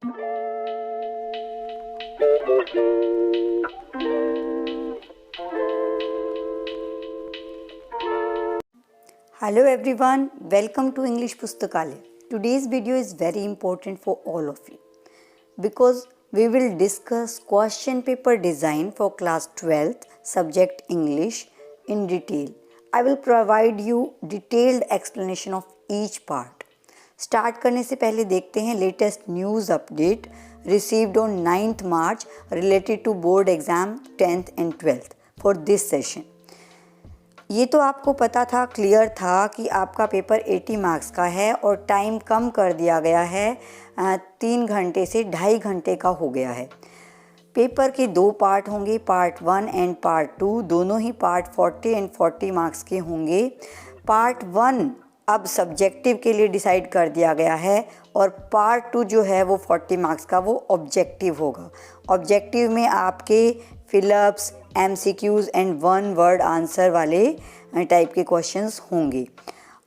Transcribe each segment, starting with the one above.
Hello everyone, welcome to English Pustakalaya. Today's video is very important for all of you because we will discuss question paper design for class 12th subject English in detail. I will provide you detailed explanation of each part. Start करने से पहले देखते हैं latest news update received on 9th March related to board exam 10th and 12th for this session. ये तो आपको पता था, क्लियर था कि आपका पेपर 80 मार्क्स का है और टाइम कम कर दिया गया है, 3 घंटे से 2.5 घंटे का हो गया है. पेपर के 2 पार्ट होंगे, पार्ट 1 एंड पार्ट 2. दोनों ही पार्ट 40 एंड 40 मार्क्स के होंगे. पार्ट 1 अब सब्जेक्टिव के लिए डिसाइड कर दिया गया है और पार्ट 2 जो है वो 40 मार्क्स का वो ऑब्जेक्टिव होगा. ऑब्जेक्टिव में आपके fill-ups, MCQs and 1 word answer वाले टाइप के क्वेश्चंस होंगे.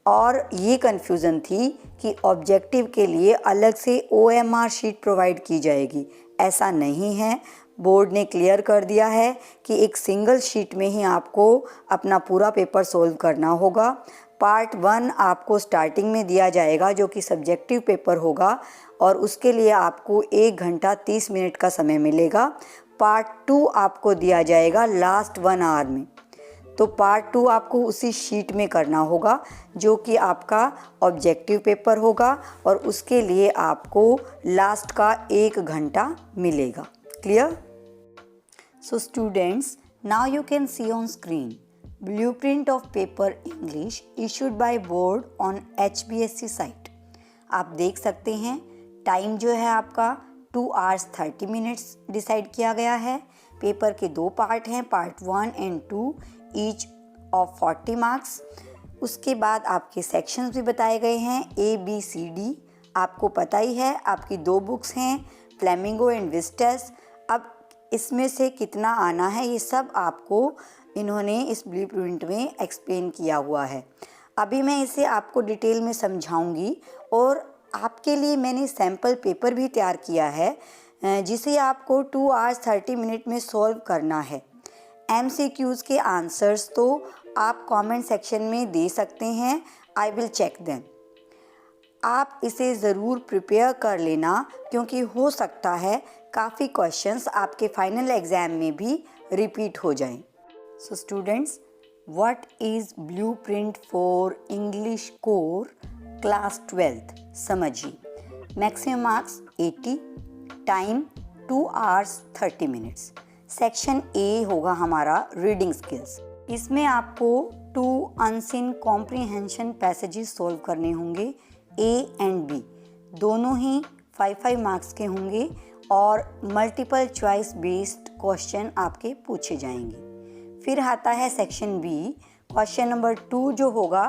और ये कन्फ्यूज़न थी कि ऑब्जेक्टिव के लिए अलग से OMR शीट प्रोवाइड की जाएगी. ऐसा नहीं है. बोर्ड ने क्लियर कर दिया है कि एक सिंगल शीट में ही आपको अपना पूरा पेपर सोल्व करना होगा. पार्ट 1 आपको स्टार्टिंग में दिया जाएगा जो कि सब्जेक्टिव पेपर होगा और उसके लिए आपको 1 घंटा 30 मिनट का समय मिलेगा. पार्ट 2 आपको दिया जाएगा लास्ट 1 आवर में. तो पार्ट 2 आपको उसी शीट में करना होगा जो कि आपका ऑब्जेक्टिव पेपर होगा और उसके लिए आपको लास्ट का 1 घंटा मिलेगा. Clear? So students, now you can see on screen blueprint of paper English issued by board on HBSC site. आप देख सकते हैं टाइम जो है आपका 2 hours 30 minutes डिसाइड किया गया है. पेपर के 2 पार्ट हैं, part 1 and 2 each of 40 marks. उसके बाद आपके सेक्शंस भी बताए गए हैं ABCD. आपको पता ही है आपकी 2 बुक्स हैं, फ्लेमिंगो एंड विस्टस. अब इसमें से कितना आना है ये सब आपको इन्होंने इस ब्लूप्रिंट में एक्सप्लेन किया हुआ है. अभी मैं इसे आपको डिटेल में समझाऊंगी और आपके लिए मैंने सैम्पल पेपर भी तैयार किया है जिसे आपको 2 hours 30 minute में सॉल्व करना है. MCQs के आंसर्स तो आप कमेंट सेक्शन में दे सकते हैं. I will check them. आप इसे ज़रूर प्रिपेयर कर लेना क्योंकि हो सकता है काफ़ी क्वेश्चंस आपके फाइनल एग्ज़ाम में भी रिपीट हो जाएं. So students, what is blueprint for English core class 12th? समझिए. Maximum marks 80, time 2 hours 30 minutes. Section A होगा हमारा रीडिंग स्किल्स. इसमें आपको 2 अनसीन कॉम्प्रीहेंशन पैसेजेस सॉल्व करने होंगे. A एंड B दोनों ही 5-5 मार्क्स के होंगे और मल्टीपल चॉइस बेस्ड क्वेश्चन आपके पूछे जाएंगे. फिर आता है सेक्शन B. क्वेश्चन नंबर 2 जो होगा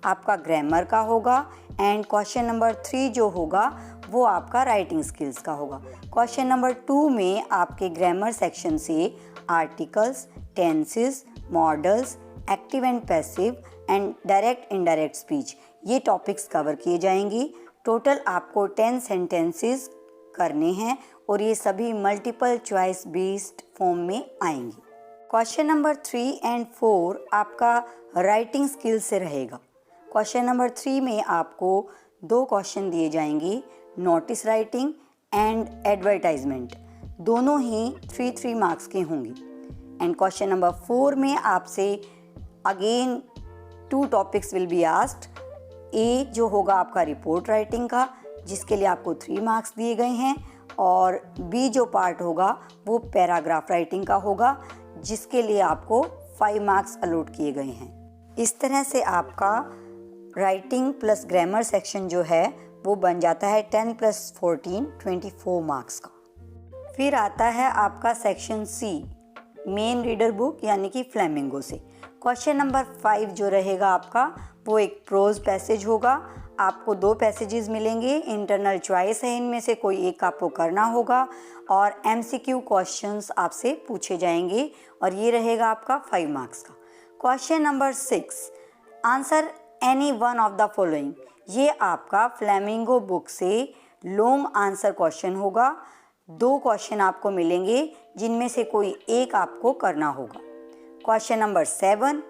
आपका ग्रामर का होगा एंड क्वेश्चन नंबर 3 जो होगा वो आपका राइटिंग स्किल्स का होगा. क्वेश्चन नंबर 2 में आपके ग्रामर सेक्शन से articles, tenses, models, active and passive and direct indirect speech ये टॉपिक्स कवर किए जाएंगे. टोटल आपको 10 सेंटेंसेस करने हैं और ये सभी मल्टीपल चॉइस बेस्ड फॉर्म में आएंगे. क्वेश्चन नंबर 3 एंड 4 आपका राइटिंग स्किल से रहेगा. क्वेश्चन नंबर 3 में आपको 2 क्वेश्चन दिए जाएंगे, नोटिस राइटिंग एंड एडवर्टाइजमेंट. दोनों ही 3-3 मार्क्स के होंगे. एंड क्वेश्चन नंबर 4 में आपसे again 2 topics will be asked. A जो होगा आपका रिपोर्ट राइटिंग का जिसके लिए आपको 3 मार्क्स दिए गए हैं और B जो पार्ट होगा वो पैराग्राफ राइटिंग का होगा जिसके लिए आपको 5 मार्क्स अलॉट किए गए हैं. इस तरह से आपका राइटिंग प्लस ग्रामर सेक्शन जो है वो बन जाता है 10 + 14 24 मार्क्स का. फिर आता है आपका section C main reader book यानी कि फ्लेमिंगो से. क्वेश्चन नंबर 5 जो रहेगा आपका वो एक प्रोज पैसेज होगा. आपको 2 पैसेजेस मिलेंगे, इंटरनल चॉइस है, इनमें से कोई एक आपको करना होगा और MCQ क्वेश्चंस आपसे पूछे जाएंगे और ये रहेगा आपका 5 मार्क्स का. Question number 6 answer any one of the following. ये आपका फ्लेमिंगो बुक से लॉन्ग आंसर क्वेश्चन होगा। 2 क्वेश्चन आपको मिलेंगे जिनमें से कोई एक आपको करना होगा। Question number 7,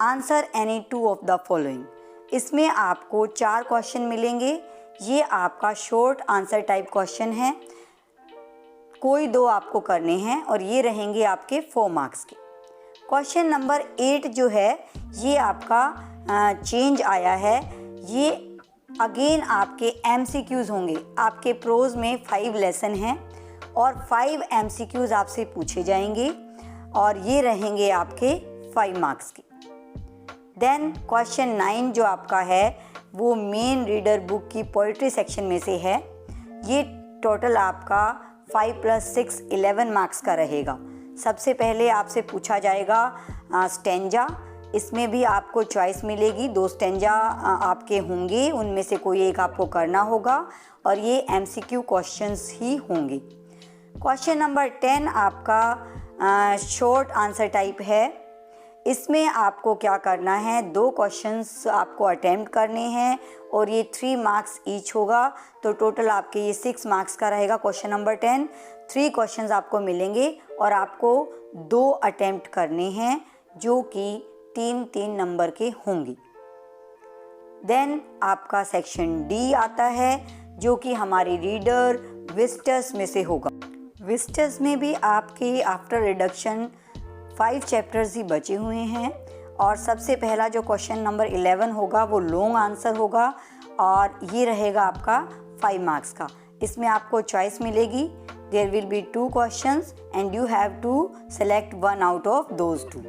answer any 2 of the following. इसमें आपको 4 क्वेश्चन मिलेंगे। ये आपका शॉर्ट आंसर टाइप क्वेश्चन है, कोई 2 आपको करने हैं और ये रहेंगे आपके 4 मार्क्स के। क्वेश्चन नंबर 8 जो है ये आपका चेंज आया है। ये अगेन आपके MCQs होंगे। आपके प्रोज में 5 लेसन हैं और 5 MCQs आपसे पूछे जाएंगे और ये रहेंगे आपके 5 मार्क्स के। देन क्वेश्चन 9 जो आपका है वो मेन रीडर बुक की पोइट्री सेक्शन में से है। ये टोटल आपका 5 + 6 11 मार्क्स का रहेगा। सबसे पहले आपसे पूछा जाएगा स्टेंजा। इसमें भी आपको चॉइस मिलेगी, 2 स्टेंजा आपके होंगे, उनमें से कोई एक आपको करना होगा और ये MCQ क्वेश्चंस ही होंगे। क्वेश्चन नंबर 10 आपका शॉर्ट आंसर टाइप है। इसमें आपको क्या करना है, 2 क्वेश्चंस आपको अटेम्प्ट करने हैं और ये 3 मार्क्स ईच होगा, तो टोटल आपके ये 6 मार्क्स का रहेगा। क्वेश्चन नंबर 10 3 क्वेश्चंस आपको मिलेंगे और आपको 2 अटेम्प्ट करने हैं जो कि 3-3 नंबर के होंगे। देन आपका सेक्शन D आता है जो कि हमारी रीडर विजिटर्स में से होगा। विजिटर्स में भी आपके आफ्टर रिडक्शन 5 चैप्टर्स ही बचे हुए हैं और सबसे पहला जो क्वेश्चन नंबर 11 होगा वो लॉन्ग आंसर होगा और ये रहेगा आपका 5 मार्क्स का। इसमें आपको चॉइस मिलेगी, there will be 2 questions and you have to select 1 out of those 2।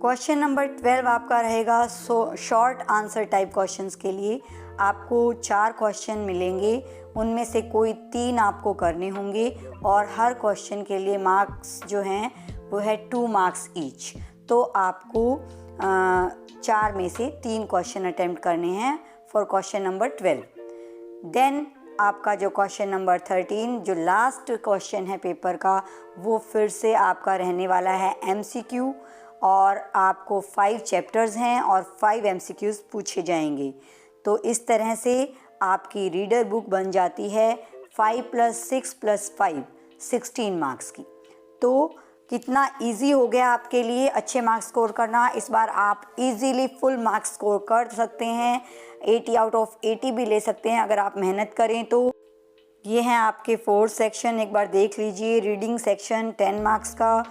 Question number 12 आपका रहेगा शॉर्ट आंसर टाइप क्वेश्चंस के लिए। आपको 4 क्वेश्चन मिलेंगे, उनमें से कोई 3 आपको करने होंगे और हर क्वेश्चन के लिए मार्क्स जो हैं वो है 2 मार्क्स ईच। तो आपको 4 में से 3 क्वेश्चन अटेम्प्ट करने हैं फॉर क्वेश्चन नंबर 12। देन आपका जो क्वेश्चन नंबर 13 जो लास्ट क्वेश्चन है पेपर का, वो फिर से आपका रहने वाला है MCQ और आपको 5 चैप्टर्स हैं और 5 MCQs पूछे जाएंगे। तो इस तरह से आपकी रीडर बुक बन जाती है 5 + 6 + 5 16 मार्क्स की। तो कितना इजी हो गया आपके लिए अच्छे मार्क्स स्कोर करना। इस बार आप इजीली फुल मार्क्स स्कोर कर सकते हैं, 80 आउट ऑफ 80 भी ले सकते हैं अगर आप मेहनत करें तो। ये हैं आपके 4 सेक्शन, एक बार देख लीजिए। रीडिंग सेक्शन 10 मार्क्स का,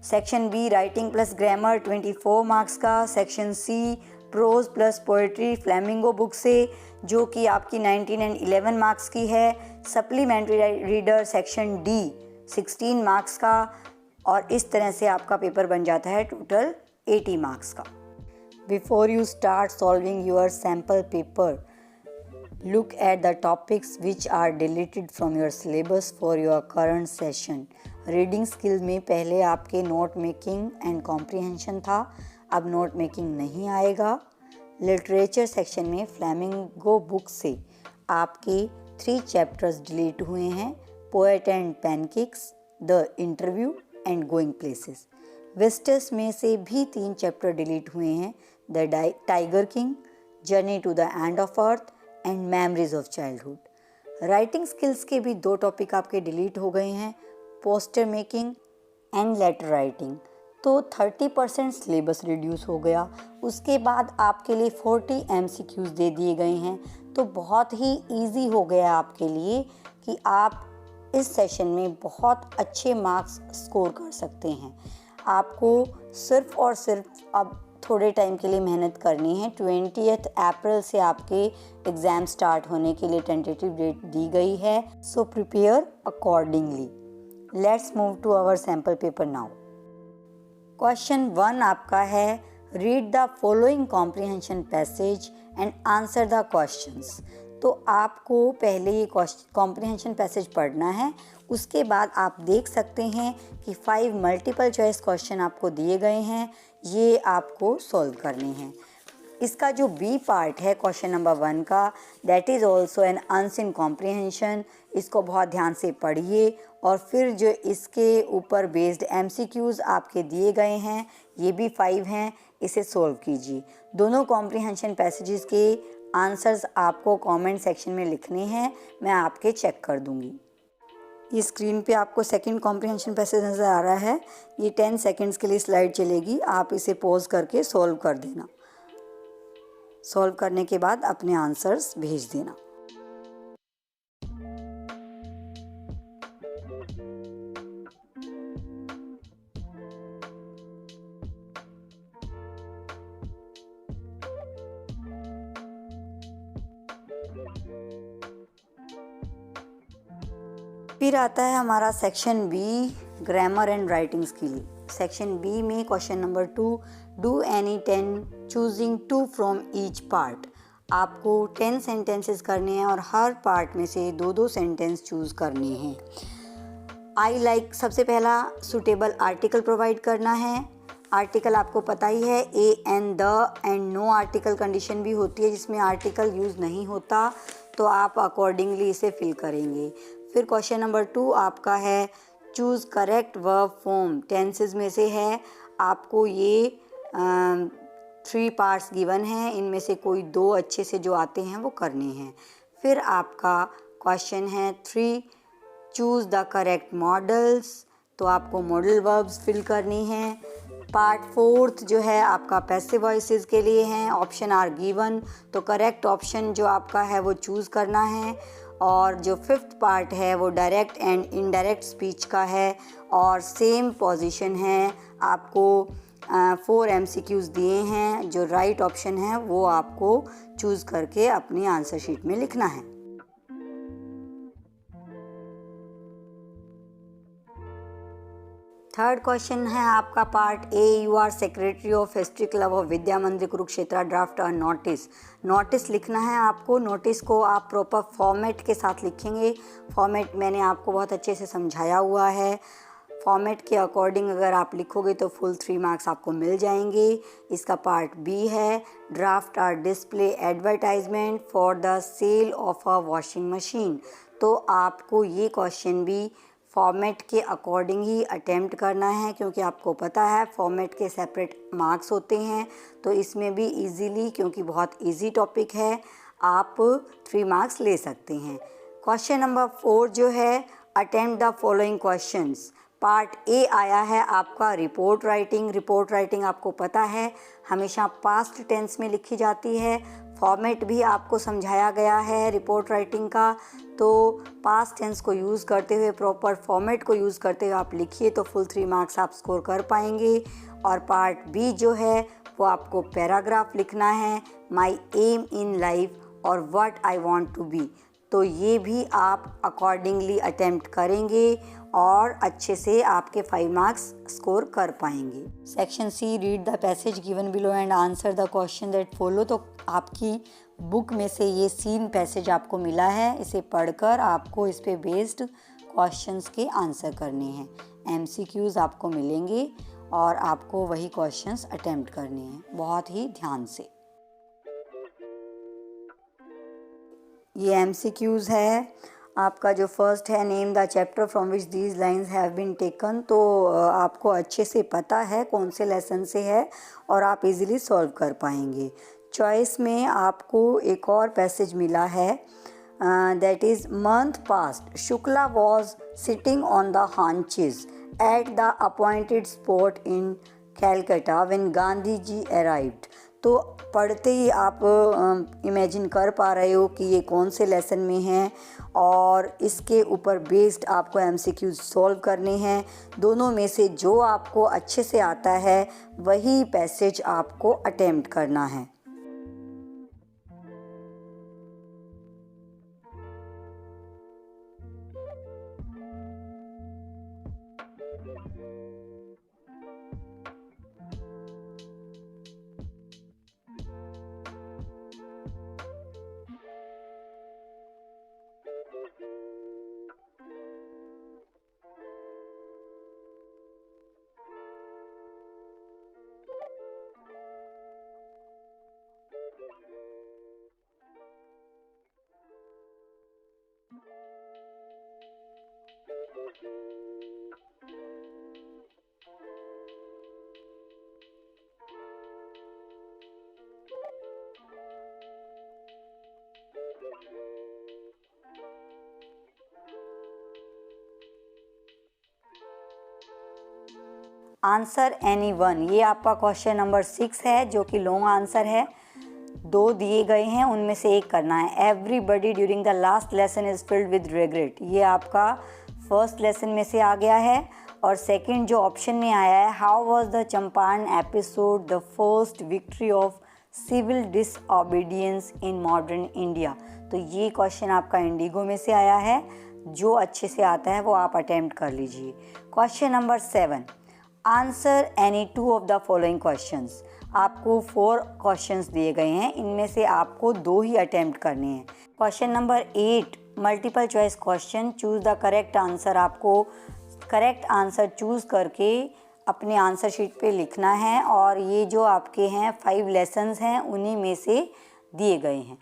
section B writing + grammar 24 marks का, section C prose + poetry flamingo book से जो कि आपकी 19 एंड 11 मार्क्स की है। Supplementary reader section D 16 marks का और इस तरह से आपका पेपर बन जाता है टोटल 80 मार्क्स का। Before you start solving your sample paper, look at the topics which are deleted from your syllabus for your current session. Reading skill में पहले आपके नोट मेकिंग एंड कॉम्प्रिहेंशन था, अब नोट मेकिंग नहीं आएगा। Literature section में Flamingo book से आपके 3 चैप्टर्स डिलीट हुए हैं, poet and pancakes, the interview and going places. Visitors में से भी 3 चैप्टर डिलीट हुए हैं, the tiger king, journey to the end of earth and memories of childhood. Writing skills के भी 2 टॉपिक आपके डिलीट हो गए हैं, poster making and letter writing. तो 30% सिलेबस रिड्यूस हो गया। उसके बाद आपके लिए 40 MCQs दे दिए गए हैं। तो बहुत ही ईजी हो गया आपके लिए कि आप इस सेशन में बहुत अच्छे मार्क्स स्कोर कर सकते हैं। आपको सिर्फ और सिर्फ अब थोड़े टाइम के लिए मेहनत करनी है। 20 अप्रैल से आपके एग्ज़ाम स्टार्ट होने के लिए टेंटेटिव डेट दी गई है। So prepare accordingly. Let's move to our sample paper now. Question 1 आपका है, read the following comprehension passage and answer the questions. तो आपको पहले ये कॉम्प्रिहेंशन पैसेज पढ़ना है, उसके बाद आप देख सकते हैं कि 5 मल्टीपल चॉइस क्वेश्चन आपको दिए गए हैं, ये आपको सॉल्व करने हैं। इसका जो B पार्ट है क्वेश्चन नंबर 1 का, that is also an unseen comprehension. इसको बहुत ध्यान से पढ़िए और फिर जो इसके ऊपर बेस्ड MCQs आपके दिए गए हैं, ये भी 5 हैं, इसे सॉल्व कीजिए। दोनों कॉम्प्रिहेंशन पैसेजेस के आंसर्स आपको कमेंट सेक्शन में लिखने हैं, मैं आपके चेक कर दूंगी। ये स्क्रीन पे आपको सेकंड कॉम्प्रिहेंशन पैसेज नज़र आ रहा है। ये 10 सेकंड्स के लिए स्लाइड चलेगी, आप इसे पॉज करके सॉल्व कर देना। सॉल्व करने के बाद अपने आंसर्स भेज देना। फिर आता है हमारा section B, grammar and writing skill. Section B में question number 2, do any 10 choosing 2 from each part. आपको 10 सेंटेंसेस करने हैं और हर पार्ट में से 2-2 सेंटेंस चूज करने हैं। आई लाइक सबसे पहला सुटेबल आर्टिकल प्रोवाइड करना है। आर्टिकल आपको पता ही है, a and the and no article condition भी होती है जिसमें आर्टिकल यूज़ नहीं होता, तो आप अकॉर्डिंगली इसे फिल करेंगे। फिर क्वेश्चन नंबर 2 आपका है choose correct verb form. Tenses में से है, आपको ये 3 पार्ट्स गिवन हैं, इनमें से कोई 2 अच्छे से जो आते हैं वो करने हैं। फिर आपका क्वेश्चन है 3 चूज़ द करेक्ट मॉडल्स, तो आपको मॉडल वर्ब्स फिल करनी हैं। पार्ट 4 जो है आपका पैसिव वॉइसेस के लिए हैं, ऑप्शन आर गिवन, तो करेक्ट ऑप्शन जो आपका है वो चूज़ करना है। और जो 5th पार्ट है वो डायरेक्ट एंड इनडायरेक्ट स्पीच का है और सेम पोजीशन है। आपको 4 MCQs दिए हैं, जो राइट ऑप्शन है वो आपको चूज़ करके अपनी आंसर शीट में लिखना है। थर्ड क्वेश्चन है आपका part A, you are secretary of history club of Vidya Mandir Kurukshetra, draft a notice. Notice लिखना है आपको। नोटिस को आप प्रॉपर फॉर्मेट के साथ लिखेंगे। फॉर्मेट मैंने आपको बहुत अच्छे से समझाया हुआ है। फॉर्मेट के अकॉर्डिंग अगर आप लिखोगे तो फुल 3 मार्क्स आपको मिल जाएंगे। इसका पार्ट बी है, draft or display advertisement for the sale of a washing machine. तो आपको ये क्वेश्चन भी फॉर्मेट के अकॉर्डिंग ही अटेम्प्ट करना है, क्योंकि आपको पता है फॉर्मेट के सेपरेट मार्क्स होते हैं। तो इसमें भी इजीली, क्योंकि बहुत इजी टॉपिक है, आप 3 मार्क्स ले सकते हैं। क्वेश्चन नंबर 4 जो है, attempt the following questions. Part A आया है आपका रिपोर्ट राइटिंग। रिपोर्ट राइटिंग आपको पता है हमेशा पास्ट टेंस में लिखी जाती है। फॉर्मेट भी आपको समझाया गया है रिपोर्ट राइटिंग का, तो पास्ट टेंस को यूज़ करते हुए, प्रॉपर फॉर्मेट को यूज़ करते हुए आप लिखिए तो फुल 3 मार्क्स आप स्कोर कर पाएंगे। और पार्ट बी जो है वो आपको पैराग्राफ लिखना है, माई एम इन लाइफ और what I want to be. तो ये भी आप अकॉर्डिंगली अटेम्प्ट करेंगे और अच्छे से आपके 5 मार्क्स स्कोर कर पाएंगे। Section C, read the passage given below and answer the question that follow. तो आपकी बुक में से ये सीन पैसेज आपको मिला है, इसे पढ़कर आपको इस पे बेस्ड क्वेश्चंस के आंसर करने हैं। MCQs आपको मिलेंगे और आपको वही क्वेश्चंस अटेम्प्ट करने हैं, बहुत ही ध्यान से। ये MCQs है आपका। जो फर्स्ट है, name the chapter from which these lines have been taken. तो आपको अच्छे से पता है कौन से लेसन से है और आप इजीली सॉल्व कर पाएंगे। चॉइस में आपको एक और पैसेज मिला है, that is month past Shukla was sitting on the haunches at the appointed spot in Calcutta when Gandhi ji arrived. तो पढ़ते ही आप इमेजिन कर पा रहे हो कि ये कौन से लेसन में है और इसके ऊपर बेस्ड आपको MCQs सॉल्व करने हैं। दोनों में से जो आपको अच्छे से आता है वही पैसेज आपको अटेम्प्ट करना है। आंसर एनी वन, ये आपका क्वेश्चन नंबर 6 है जो कि लॉन्ग आंसर है। 2 दिए गए हैं, उनमें से एक करना है। Everybody during the last lesson is filled with regret, ये आपका फर्स्ट लेसन में से आ गया है। और सेकंड जो ऑप्शन में आया है, how was the Champaran episode the first victory of civil disobedience in modern India, तो ये क्वेश्चन आपका इंडिगो में से आया है। जो अच्छे से आता है वो आप अटेम्प्ट कर लीजिए। Question number 7, answer any 2 of the following questions. आपको 4 क्वेश्चंस दिए गए हैं, इनमें से आपको 2 ही अटेम्प्ट करने हैं। Question number 8, multiple choice question, choose the correct answer. आपको करेक्ट आंसर चूज़ करके अपने आंसर शीट पे लिखना है और ये जो आपके हैं 5 लेसन्स हैं उन्हीं में से दिए गए हैं।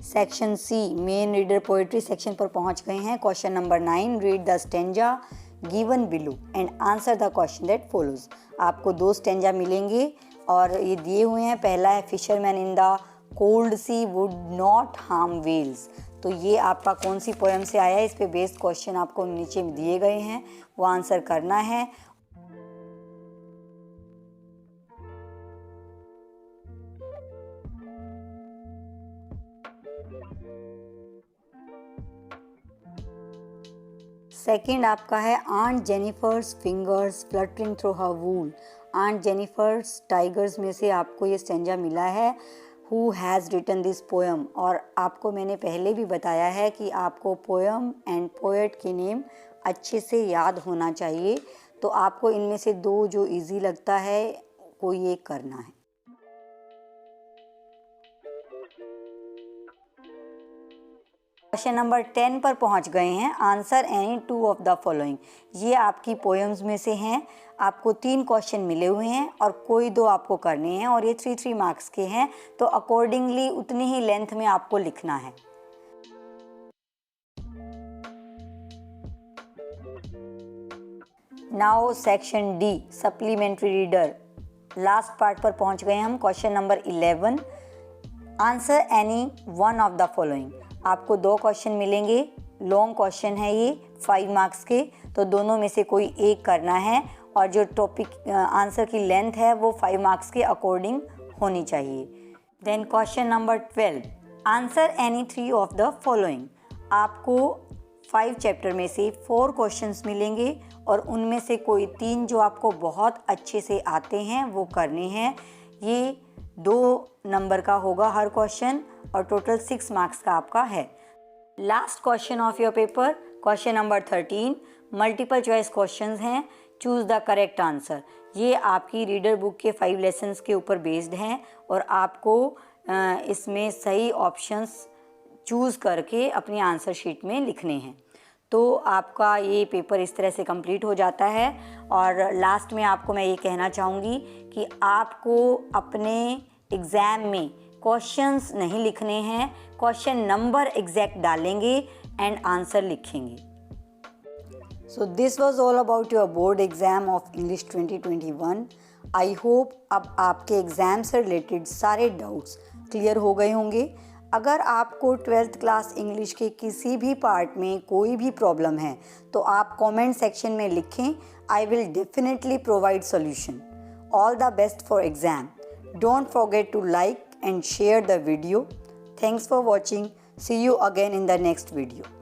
Section C, main reader poetry section पर पहुंच गए हैं। Question number 9, read the stanza given below and answer the question that follows. आपको 2 स्टेंजा मिलेंगे और ये दिए हुए हैं। पहला है, fisherman in the cold sea would not harm whales, तो ये आपका कौन सी पोएम से आया है, इस पे बेस्ड क्वेश्चन आपको नीचे दिए गए हैं, वो आंसर करना है। सेकंड आपका है, aunt Jennifer's fingers fluttering through her wool. Aunt Jennifer's tigers में से आपको ये स्टेंजा मिला है। Who has written this poem, और आपको मैंने पहले भी बताया है कि आपको पोएम एंड पोएट के नेम अच्छे से याद होना चाहिए। तो आपको इनमें से 2 जो इजी लगता है कोई एक करना है। क्वेश्चन नंबर 10 पर पहुंच गए हैं। Answer any 2 of the following, ये आपकी पोएम्स में से हैं। आपको 3 क्वेश्चन मिले हुए हैं और कोई 2 आपको करने हैं और ये 3-3 मार्क्स के हैं, तो अकॉर्डिंगली उतनी ही लेंथ में आपको लिखना है। Now section D, supplementary reader, last part पर पहुंच गए हम। Question number 11, answer any 1 of the following. आपको 2 क्वेश्चन मिलेंगे, लॉन्ग क्वेश्चन है ये 5 मार्क्स के, तो दोनों में से कोई एक करना है और जो टॉपिक आंसर की लेंथ है वो 5 मार्क्स के अकॉर्डिंग होनी चाहिए। Then question number 12, answer any 3 of the following. आपको 5 चैप्टर में से 4 क्वेश्चंस मिलेंगे और उनमें से कोई 3 जो आपको बहुत अच्छे से आते हैं वो करने हैं। ये 2 नंबर का होगा हर क्वेश्चन और टोटल 6 मार्क्स का आपका है। Last question of your paper, question number 13, multiple choice questions हैं, चूज़ द करेक्ट आंसर। ये आपकी रीडर बुक के 5 लेसन्स के ऊपर बेस्ड हैं और आपको इसमें सही ऑप्शंस चूज़ करके अपनी आंसर शीट में लिखने हैं। तो आपका ये पेपर इस तरह से कंप्लीट हो जाता है। और लास्ट में आपको मैं ये कहना चाहूँगी कि आपको अपने एग्ज़ाम में क्वेश्चंस नहीं लिखने हैं, क्वेश्चन नंबर एग्जैक्ट डालेंगे एंड आंसर लिखेंगे। So this was all about your board exam of English 2021। I hope अब आपके एग्ज़ाम से रिलेटेड सारे डाउट्स क्लियर हो गए होंगे। अगर आपको 12th क्लास इंग्लिश के किसी भी पार्ट में कोई भी प्रॉब्लम है तो आप कमेंट सेक्शन में लिखें, I will definitely provide solution. All the best for exam. Don't forget to like and share the video. Thanks for watching. See you again in the next video.